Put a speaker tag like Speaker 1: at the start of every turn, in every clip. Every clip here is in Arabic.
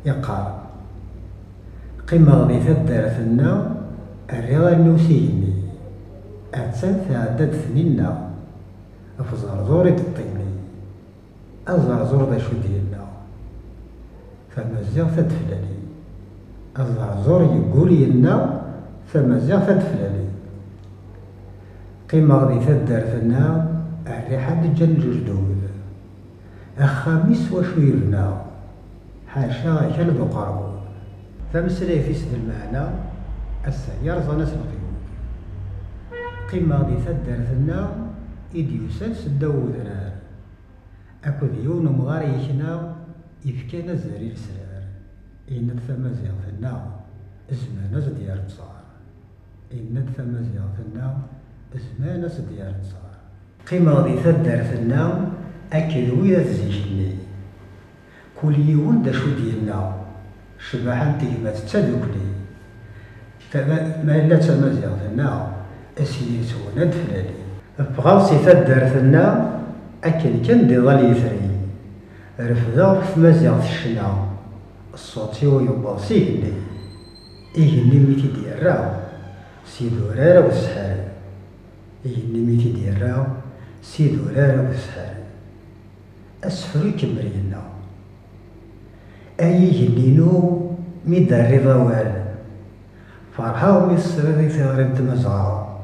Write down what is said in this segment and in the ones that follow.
Speaker 1: يقال قمة غادي تدارتنا الرضا النوسيني أتسن تعدد سنيننا في زرزور الطيني الزرزور دا شو ديالنا فمازال تدفلالي الزرزور يقول لنا فمازال تدفلالي قمة غادي تدارتنا الريحة دجال جوجدود أخاميس وشو يبنا حاشا كان ذو قربون فمسلاي في سد المعنى السيار زانس القيود قمة غادي تدارتنا إديوسان سداو ذرار أكو ديون مغاريشنا يفكانا زرير سرار إن ثمازيغتنا زمانس ديال تصار إن ثمازيغتنا زمانس ديال تصار قمة غادي تدارتنا أكد ويا تزيجني كل يوم دا شو ديالنا شباحا تيمات تدوكلي ما إلا تمازيغتنا أسيدي سونا دفلالي بغاوسي تدارتنا أكد كان دي ظل يثري رفضا في مازيغت الشنا الصوتي ويباصي هني إيهني ميتي ديالرا سيدورارا وسحار إيهني ميتي ديالرا سيدورارا وسحار أسفري كمرينا أي جنينو ميدار رضا وال فرحاو ميصري ثغرين تمزعا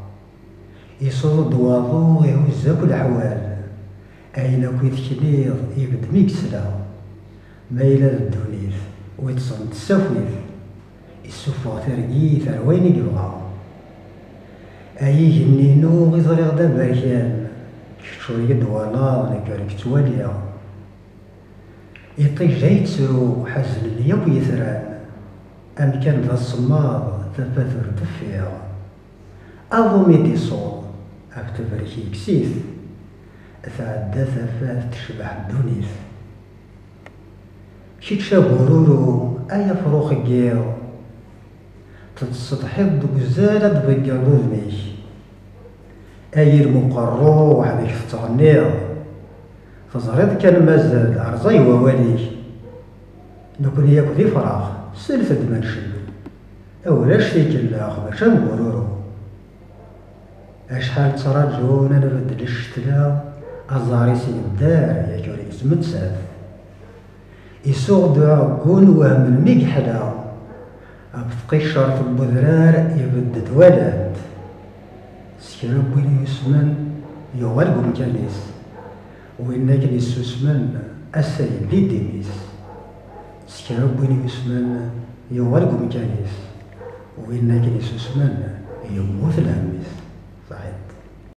Speaker 1: يصود دواضو يهزا كل حوال أين كويت كنيض يبد ميكسلا مايلة الدونيث ويتصنت السفويث السفوغ ترقيث وين يبغى أي جنينو غيظري غدا بركان شوية دوالا نكارك تواليا يطيش جاي تسرو حزن ليا ويثران أم كان ذا الصماض تفاثر دفيا أظو ميدي صوت أفتبركي كسيث ثعدى ثفاث تشبح الدونيث شيتشا برورو أيا فروخ جيو تتسطحب دوزالة دبقى ذوذميش أي المقرو وحدك تغنيض فزريض كان مازال عرزاي وواليك نكون ياكو ذي فراغ سلفد منشد أولاش فيك اللاخ باش نقولورو أشحال تراجعون أنا بدل الشتلا أزاري سيدار يا جوري زمن ساف يسوغ دعاقون وهم ميقحلا أبتقي شرط البذرار يبدد ولد سكرب وين يسمن يغلق مكانيس وإن كان يسمن السيد لي ديميس سكرب وين يسمن يغلق مكانيس وإن كان يسمن يموت